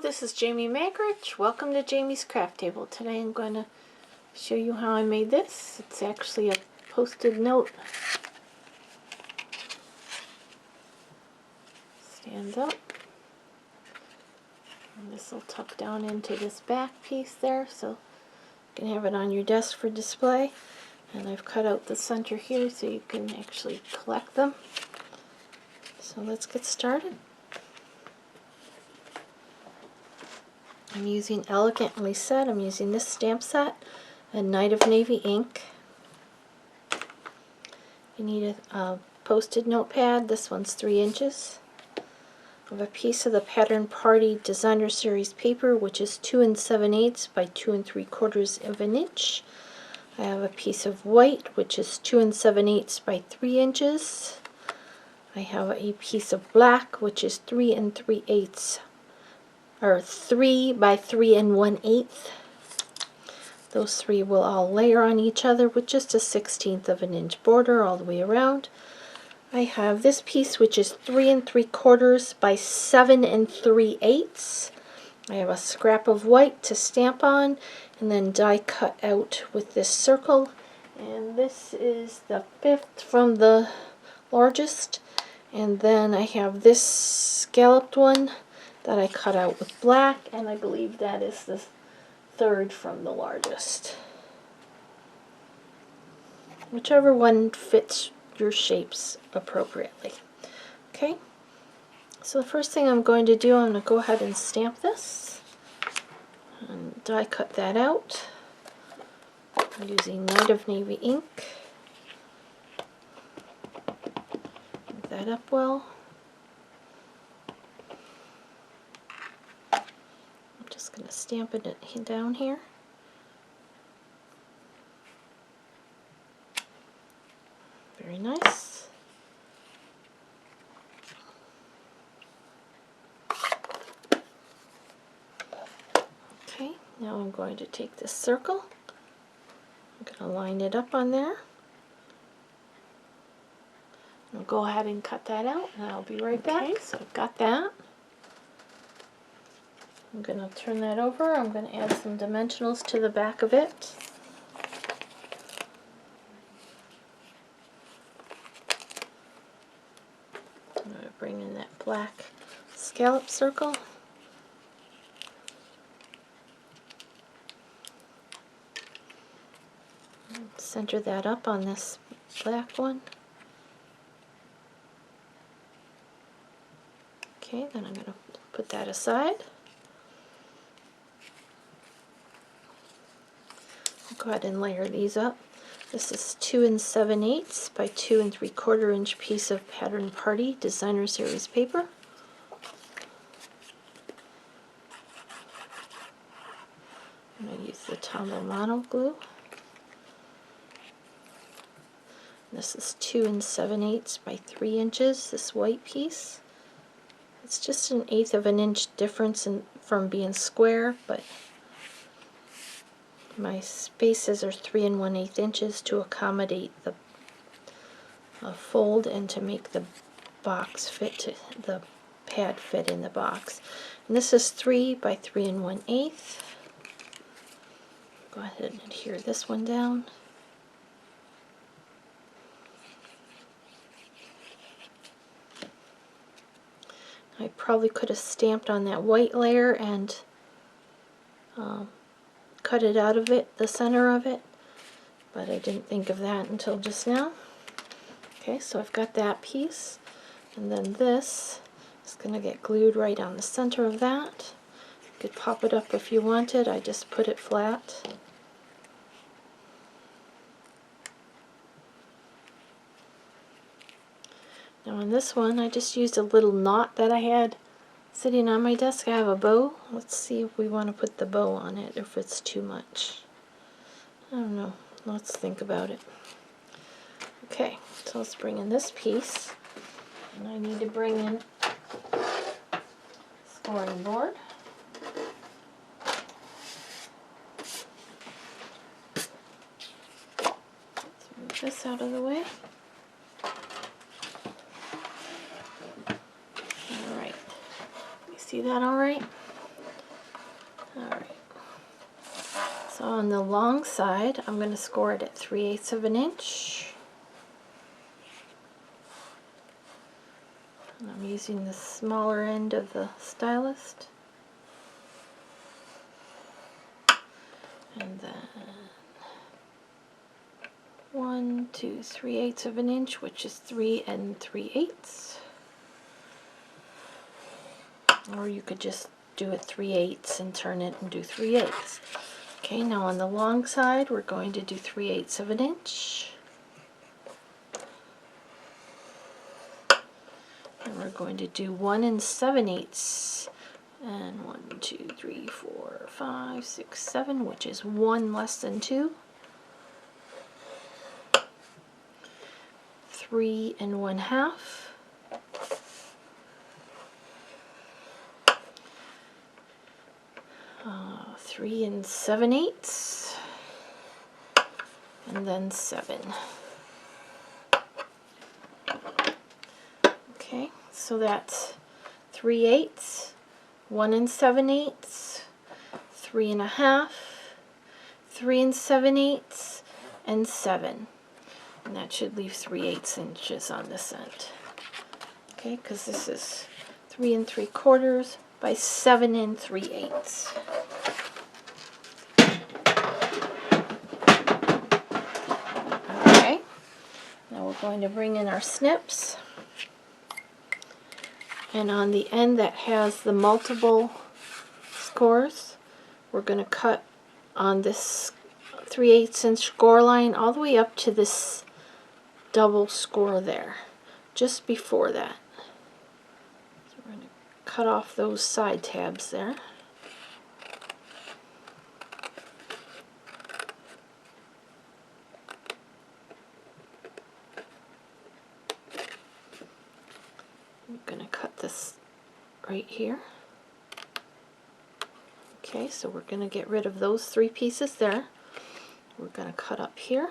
this is Jamie Magridge. Welcome to Jamie's Craft Table. Today I'm going to show you how I made this. It's actually a post-it note. Stands up. And this will tuck down into this back piece there, so you can have it on your desk for display. And I've cut out the center here so you can actually collect them. So let's get started. I'm using Elegantly Set. I'm using this stamp set and Night of Navy ink. You need a post-it notepad. This one's 3 inches. I have a piece of the Pattern Party Designer Series paper, which is 2 7/8 by 2 3/4 of an inch. I have a piece of white, which is 2 7/8 by 3 inches. I have a piece of black, which is 3 3/8, or 3 by 3 1/8. Those three will all layer on each other with just a 1/16 of an inch border all the way around. I have this piece, which is 3 3/4 by 7 3/8. I have a scrap of white to stamp on, and then die cut out with this circle. And this is the 5th from the largest. And then I have this scalloped one that I cut out with black, and I believe that is the 3rd from the largest. Whichever one fits your shapes appropriately. Okay, so the first thing I'm going to do, I'm going to go ahead and stamp this and die cut that out. I'm using Night of Navy ink. Get that up well. I'm just going to stamp it down here. Very nice. Okay, now I'm going to take this circle. I'm going to line it up on there. I'll go ahead and cut that out, and I'll be right back. Okay, so I've got that. I'm going to turn that over. I'm going to add some dimensionals to the back of it. I'm going to bring in that black scallop circle. And center that up on this black one. Okay, then I'm going to put that aside. I'll go ahead and layer these up. This is 2 7/8 by 2 3/4 inch piece of Pattern Party Designer Series paper. I'm going to use the Tombow Mono glue. This is 2 7/8 by 3 inches, this white piece. It's just 1/8 of an inch difference from being square, but my spaces are 3 1/8 inches to accommodate the fold and to make the box fit, the pad fit in the box. And this is 3 by 3 1/8. Go ahead and adhere this one down. I probably could have stamped on that white layer and cut it out of it, the center of it, but I didn't think of that until just now. Okay, so I've got that piece, and then this is going to get glued right on the center of that. You could pop it up if you wanted. I just put it flat. Now on this one, I just used a little knot that I had sitting on my desk. I have a bow. Let's see if we want to put the bow on it, if it's too much. I don't know. Let's think about it. Okay, so let's bring in this piece. And I need to bring in scoring board. Let's move this out of the way. See that all right? Alright. So on the long side, I'm going to score it at 3/8 of an inch. And I'm using the smaller end of the stylist. And then 1, 2, 3/8 of an inch, which is 3 3/8. Or you could just do it 3/8 and turn it and do 3/8. Okay, now on the long side, we're going to do 3/8 of an inch. And we're going to do 1 7/8. And 1, 2, 3, 4, 5, 6, 7, which is 1 less than 2. 3 1/2. 3 7/8, and then 7. Okay, so that's 3/8, 1 7/8, 3 1/2, 3 7/8, and 7. And that should leave 3/8 inches on this end. Okay, because this is 3 3/4 by 7 3/8. Okay, now we're going to bring in our snips. And on the end that has the multiple scores, we're going to cut on this 3/8 inch score line all the way up to this double score there, just before that. So we're going to cut off those side tabs there. I'm going to cut this right here. Okay, so we're going to get rid of those 3 pieces there. We're going to cut up here.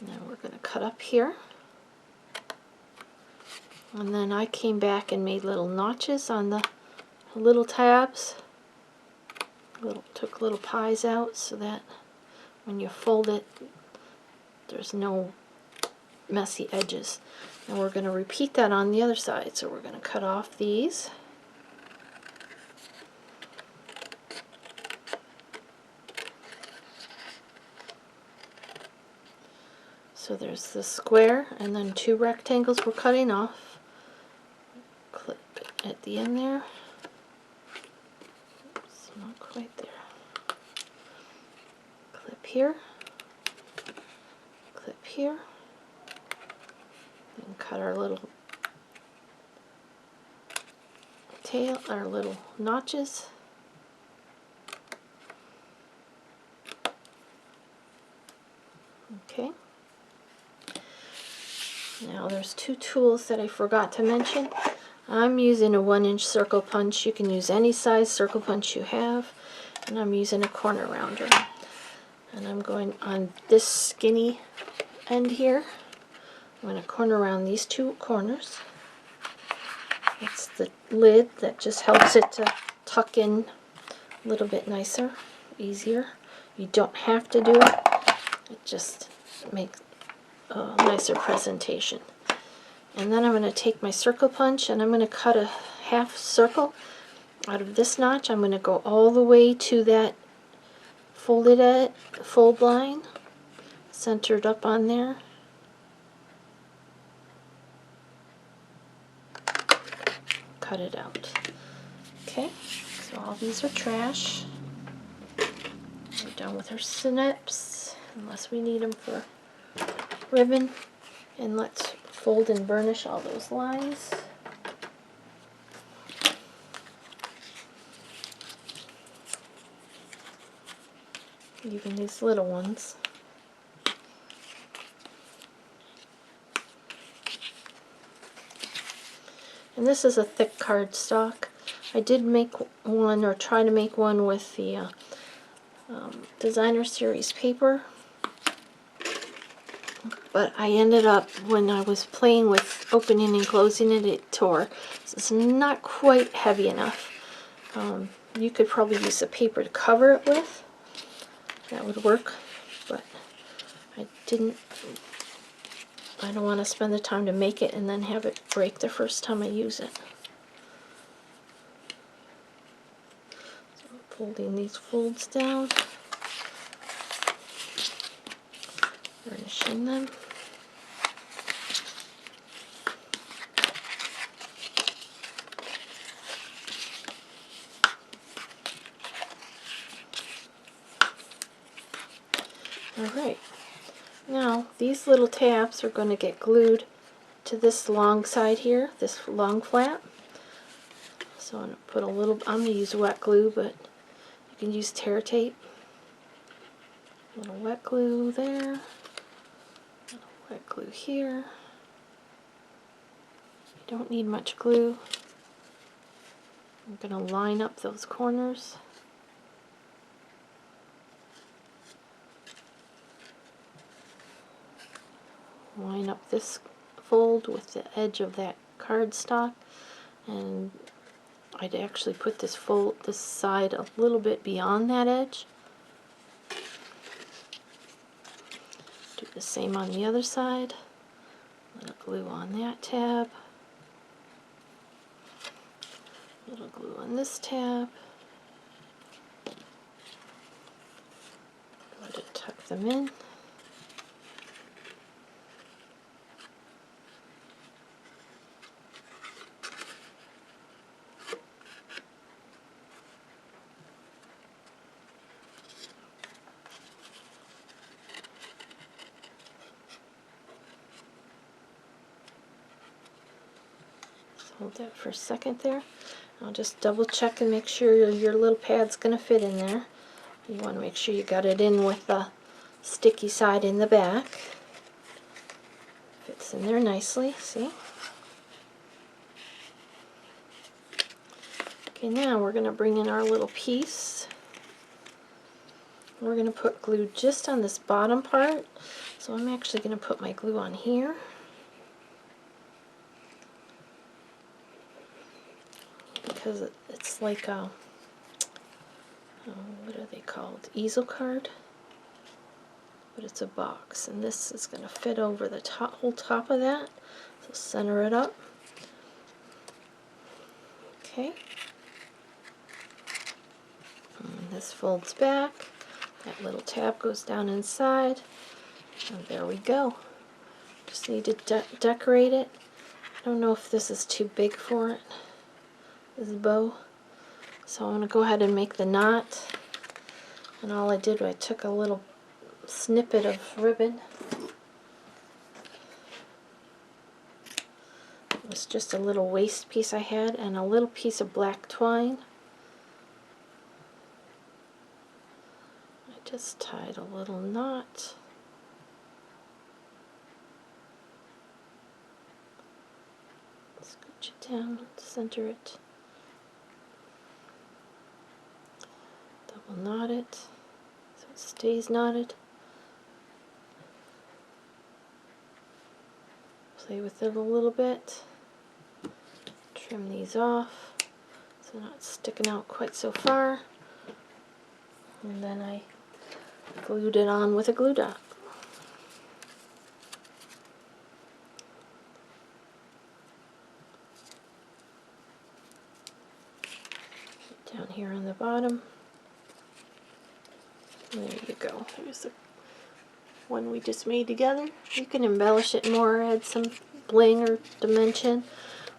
Now we're going to cut up here. And then I came back and made little notches on the little tabs. Took little pies out so that when you fold it, there's no messy edges. And we're going to repeat that on the other side. So we're going to cut off these. So there's the square and then 2 rectangles we're cutting off. Clip it at the end there. Oops, not quite there. Clip here. Clip here. And cut our little tail, our little notches. Okay. Now there's 2 tools that I forgot to mention. I'm using a 1-inch circle punch. You can use any size circle punch you have. And I'm using a corner rounder. And I'm going on this skinny end here. I'm going to corner round these 2 corners. It's the lid that just helps it to tuck in a little bit nicer, easier. You don't have to do it. It just makes a nicer presentation. And then I'm going to take my circle punch and I'm going to cut a half circle out of this notch. I'm going to go all the way to that fold line, centered up on there. Cut it out. Okay, so all these are trash. We're done with our snips, unless we need them for ribbon. And let's fold and burnish all those lines. Even these little ones. And this is a thick cardstock. I did make one, or try to make one, with the designer series paper. But I ended up, when I was playing with opening and closing it, it tore. So it's not quite heavy enough. You could probably use a paper to cover it with. That would work, but I don't want to spend the time to make it and then have it break the first time I use it. So I'm folding these folds down, burnishing them. Alright, now these little tabs are going to get glued to this long side here, this long flap. So I'm going to put I'm going to use wet glue, but you can use tear tape. A little wet glue there, a little wet glue here. You don't need much glue. I'm going to line up those corners. Line up this fold with the edge of that cardstock, and I'd actually put this side a little bit beyond that edge. Do the same on the other side. A little glue on that tab. A little glue on this tab. Go to tuck them in. Hold that for a second there. I'll just double check and make sure your little pad's going to fit in there. You want to make sure you got it in with the sticky side in the back. Fits in there nicely, see? Okay, now we're going to bring in our little piece. We're going to put glue just on this bottom part. So I'm actually going to put my glue on here. Because it's like a, what are they called? Easel card? But it's a box, and this is going to fit over the whole top of that. So center it up. Okay. And this folds back. That little tab goes down inside. And there we go. Just need to decorate it. I don't know if this is too big for it. This bow. So I'm going to go ahead and make the knot. And all I did was I took a little snippet of ribbon. It was just a little waist piece I had and a little piece of black twine. I just tied a little knot. Scooch it down, center it. Double knot it so it stays knotted. Play with it a little bit. Trim these off so they're not sticking out quite so far. And then I glued it on with a glue dot. Down here on the bottom. There you go. Here's the one we just made together. You can embellish it more, add some bling or dimension,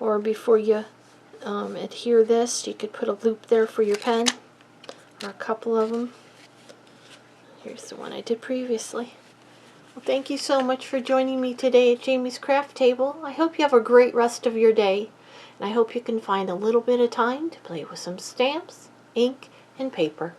or before you adhere this, you could put a loop there for your pen, or a couple of them. Here's the one I did previously. Well, thank you so much for joining me today at Jamie's Craft Table. I hope you have a great rest of your day, and I hope you can find a little bit of time to play with some stamps, ink, and paper.